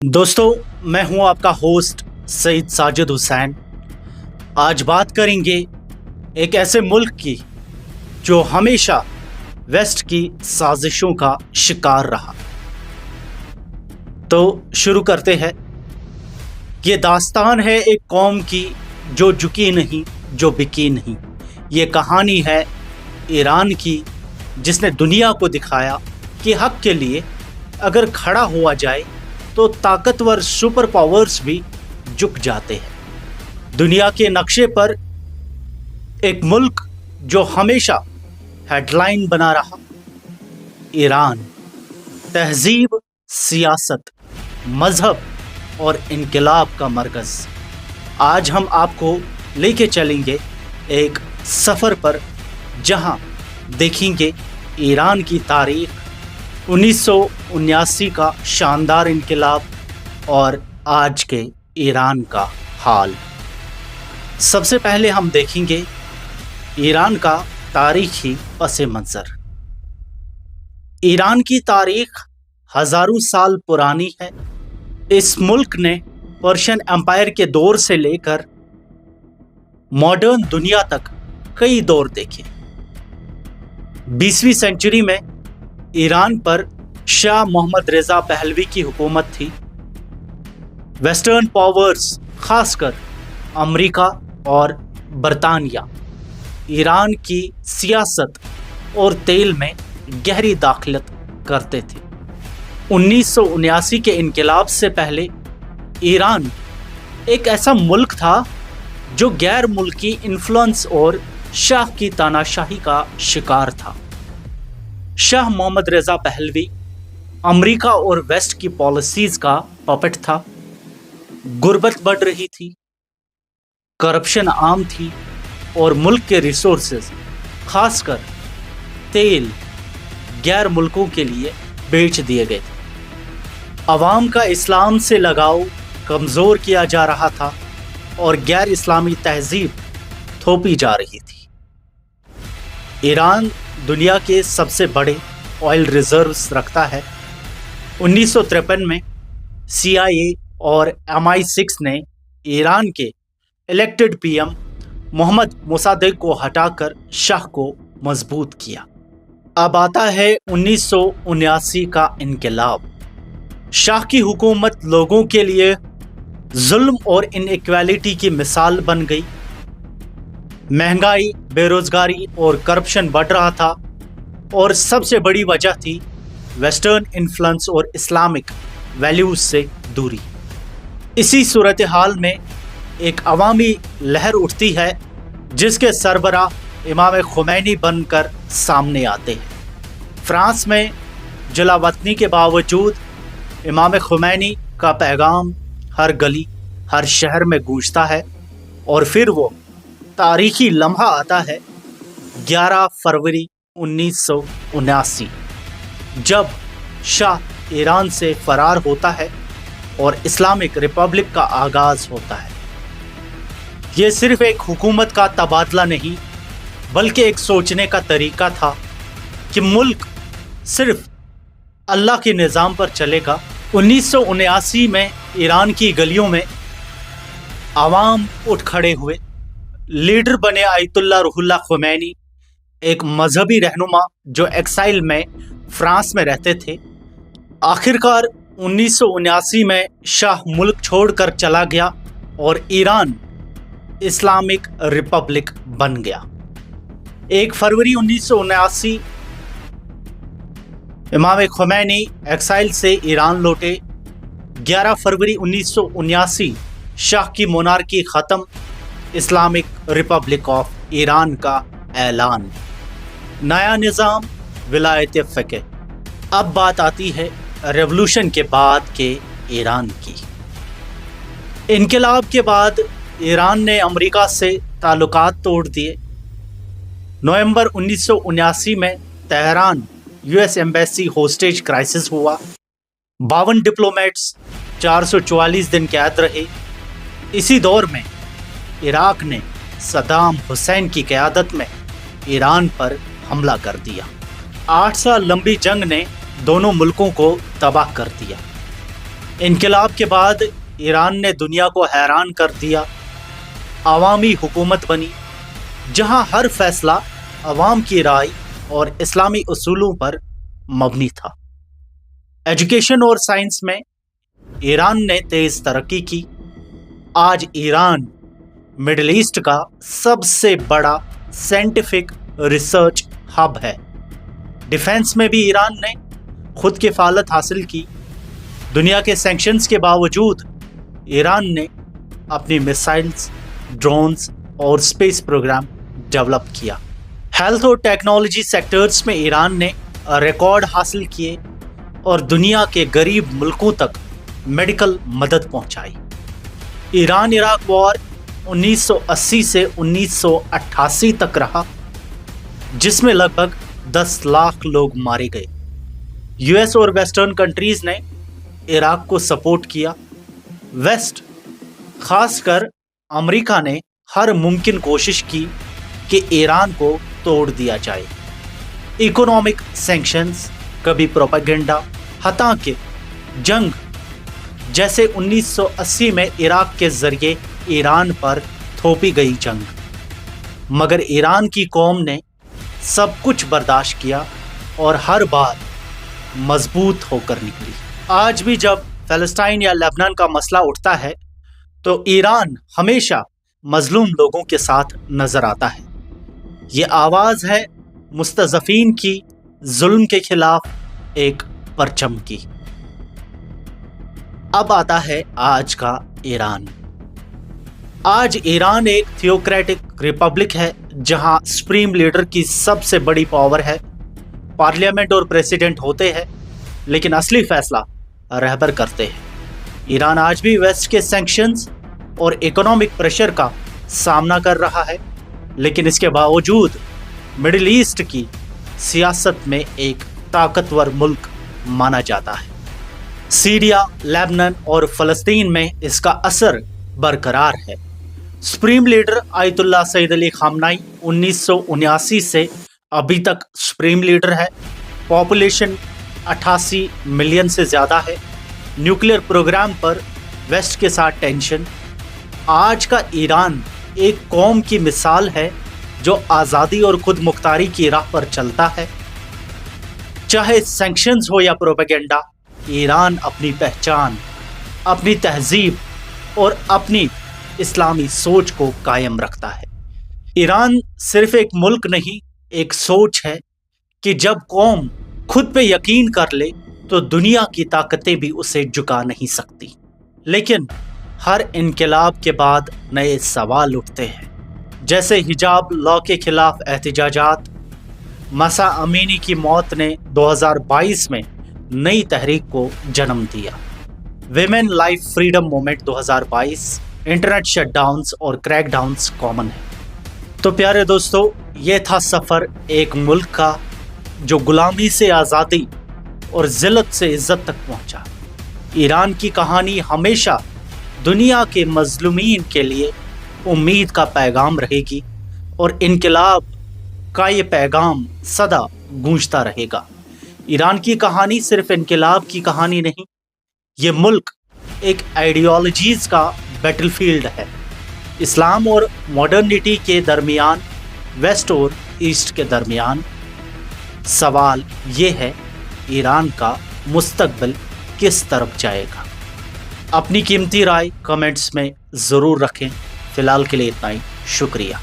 दोस्तों, मैं हूं आपका होस्ट सईद साजिद हुसैन। आज बात करेंगे एक ऐसे मुल्क की जो हमेशा वेस्ट की साजिशों का शिकार रहा। तो शुरू करते हैं। ये दास्तान है एक कौम की जो झुकी नहीं, जो बिकी नहीं। ये कहानी है ईरान की जिसने दुनिया को दिखाया कि हक के लिए अगर खड़ा हुआ जाए तो ताकतवर सुपर पावर्स भी झुक जाते हैं। दुनिया के नक्शे पर एक मुल्क जो हमेशा हेडलाइन बना रहा, ईरान। तहजीब, सियासत, मजहब और इनकलाब का मरकज़। आज हम आपको लेके चलेंगे एक सफ़र पर जहां देखेंगे ईरान की तारीख, 1979 का शानदार इनकलाब और आज के ईरान का हाल। सबसे पहले हम देखेंगे ईरान का तारीखी पस मंज़र। ईरान की तारीख हज़ारों साल पुरानी है। इस मुल्क ने पर्शियन एम्पायर के दौर से लेकर मॉडर्न दुनिया तक कई दौर देखे। 20वीं सेंचुरी में ईरान पर शाह मोहम्मद रेज़ा पहलवी की हुकूमत थी। वेस्टर्न पावर्स, खासकर अमेरिका और बरतानिया, ईरान की सियासत और तेल में गहरी दाखिलत करते थे। 1979 के इनकलाब से पहले ईरान एक ऐसा मुल्क था जो गैर मुल्की इन्फ्लुएंस और शाह की तानाशाही का शिकार था। Shah Mohammad Reza Pahlavi America और वेस्ट की पॉलिसीज का पपेट था। गुर्बत बढ़ रही थी, करप्शन आम थी और मुल्क के रिसोर्सेज, खासकर तेल, गैर मुल्कों के लिए बेच दिए गए थे। अवाम का इस्लाम से लगाव कमज़ोर किया जा रहा था और गैर इस्लामी तहजीब थोपी जा रही थी। ईरान दुनिया के सबसे बड़े ऑयल रिजर्व्स रखता है। 1953 में CIA और MI6 ने ईरान के इलेक्टेड PM मोहम्मद मोसादेक को हटाकर शाह को मजबूत किया। अब आता है 1979 का इनकलाब। शाह की हुकूमत लोगों के लिए जुल्म और इनइक्वालिटी की मिसाल बन गई। महंगाई, बेरोजगारी और करप्शन बढ़ रहा था और सबसे बड़ी वजह थी वेस्टर्न इन्फ्लुएंस और इस्लामिक वैल्यूज से दूरी। इसी सूरत हाल में एक अवामी लहर उठती है जिसके सरबराह इमाम खुमैनी बनकर सामने आते हैं। फ्रांस में जलावतनी के बावजूद इमाम खुमैनी का पैगाम हर गली, हर शहर में गूंजता है और फिर वो तारीखी लम्हा आता है 11 फरवरी 1979, जब शाह ईरान से फरार होता है और इस्लामिक रिपब्लिक का आगाज़ होता है। ये सिर्फ एक हुकूमत का तबादला नहीं, बल्कि एक सोचने का तरीका था कि मुल्क सिर्फ अल्लाह के निज़ाम पर चलेगा। 1979 में ईरान की गलियों में आवाम उठ खड़े हुए। लीडर बने आयतुल्ला रुहुल्लाह खुमैनी, एक मजहबी रहनुमा जो एक्साइल में फ्रांस में रहते थे। आखिरकार 1979 में शाह मुल्क छोड़कर चला गया और ईरान इस्लामिक रिपब्लिक बन गया। 1 फरवरी 1979 इमाम खुमैनी एक्साइल से ईरान लौटे। 11 फरवरी 1979 शाह की मोनार्की ख़त्म, इस्लामिक रिपब्लिक ऑफ ईरान का ऐलान। नया निज़ाम, विलायत फ़िक़्ह। अब बात आती है रेवोल्यूशन के बाद के ईरान की। इनकलाब के बाद ईरान ने अमेरिका से ताल्लुकात तोड़ दिए। नवंबर 1979 में Tehran US embassy hostage crisis हुआ। 52 डिप्लोमेट्स 444 दिन कैद रहे। इसी दौर में इराक ने सद्दाम हुसैन की क़यादत में ईरान पर हमला कर दिया। 8 साल लंबी जंग ने दोनों मुल्कों को तबाह कर दिया। انقلاب کے بعد ایران نے دنیا کو حیران کر دیا. عوامی حکومت بنی جہاں ہر فیصلہ عوام کی رائے اور اسلامی اصولوں پر مبنی تھا. ایجوکیشن اور سائنس میں ایران نے تیز ترقی کی. آج ایران مڈل ایسٹ کا سب سے بڑا سائنٹیفک ریسرچ ہب ہے. ڈیفنس میں بھی ایران نے خود کفالت حاصل کی. دنیا کے سینکشنز کے باوجود ایران نے اپنی میسائلز، ڈرونز اور اسپیس پروگرام ڈیولپ کیا. ہیلتھ اور ٹیکنالوجی سیکٹرز میں ایران نے ریکارڈ حاصل کیے اور دنیا کے غریب ملکوں تک میڈیکل مدد پہنچائی. ایران عراق وار 1980 سے 1988 تک رہا، جس میں لگ بھگ 10 لاکھ لوگ مارے گئے. یو ایس اور ویسٹرن کنٹریز نے عراق کو سپورٹ کیا. ویسٹ، خاص کر امریکہ نے ہر ممکن کوشش کی کہ ایران کو توڑ دیا جائے. اکنامک سینکشنز، کبھی پروپیگنڈا، حتیٰ کہ جنگ، جیسے 1980 میں عراق کے ذریعے ایران پر تھوپی گئی جنگ. مگر ایران کی قوم نے سب کچھ برداشت کیا اور ہر بار مضبوط ہو کر نکلی. آج بھی جب فلسطین یا لبنان کا مسئلہ اٹھتا ہے تو ایران ہمیشہ مظلوم لوگوں کے ساتھ نظر آتا ہے. یہ آواز ہے مستضعفین کی، ظلم کے خلاف ایک پرچم کی. اب آتا ہے آج کا ایران. آج ایران ایک تھیوکریٹک ریپبلک ہے جہاں سپریم لیڈر کی سب سے بڑی پاور ہے. پارلیمنٹ اور پریزیڈنٹ ہوتے ہیں لیکن اصلی فیصلہ رہبر کرتے ہیں. ایران آج بھی ویسٹ کے سینکشنز اور اکنامک پریشر کا سامنا کر رہا ہے، لیکن اس کے باوجود مڈل ایسٹ کی سیاست میں ایک طاقتور ملک مانا جاتا ہے. سیریا، لیبنان اور فلسطین میں اس کا اثر برقرار ہے. سپریم لیڈر آیت اللہ سید علی خامنائی 1979 سے ابھی تک سپریم لیڈر ہے. پاپولیشن 88 ملین سے زیادہ ہے. نیوکلیئر پروگرام پر ویسٹ کے ساتھ ٹینشن. آج کا ایران ایک قوم کی مثال ہے جو آزادی اور خود مختاری کی راہ پر چلتا ہے. چاہے سینکشنز ہو یا پروپیگنڈا، ایران اپنی پہچان، اپنی تہذیب اور اپنی اسلامی سوچ کو قائم رکھتا ہے. ایران صرف ایک ملک نہیں، ایک سوچ ہے کہ جب قوم خود پہ یقین کر لے تو دنیا کی طاقتیں بھی اسے جھکا نہیں سکتی. لیکن ہر انقلاب کے بعد نئے سوال اٹھتے ہیں، جیسے حجاب لا کے خلاف احتجاجات. مسا امینی کی موت نے 2022 میں نئی تحریک کو جنم دیا. Women life freedom movement 2022. Internet shutdowns اور کریک ڈاؤنز کامن ہے. تو پیارے دوستو، یہ تھا سفر ایک ملک کا جو غلامی سے آزادی اور ذلت سے عزت تک پہنچا. ایران کی کہانی ہمیشہ دنیا کے مظلومین کے لیے امید کا پیغام رہے گی اور انقلاب کا یہ پیغام سدا گونجتا رہے گا. ایران کی کہانی صرف انقلاب کی کہانی نہیں، یہ ملک ایک آئیڈیالوجیز کا بیٹل فیلڈ ہے. اسلام اور ماڈرنٹی کے درمیان، ویسٹ اور ایسٹ کے درمیان. سوال یہ ہے، ایران کا مستقبل کس طرف جائے گا؟ اپنی قیمتی رائے کمنٹس میں ضرور رکھیں. فی الحال کے لیے اتنا ہی. شکریہ.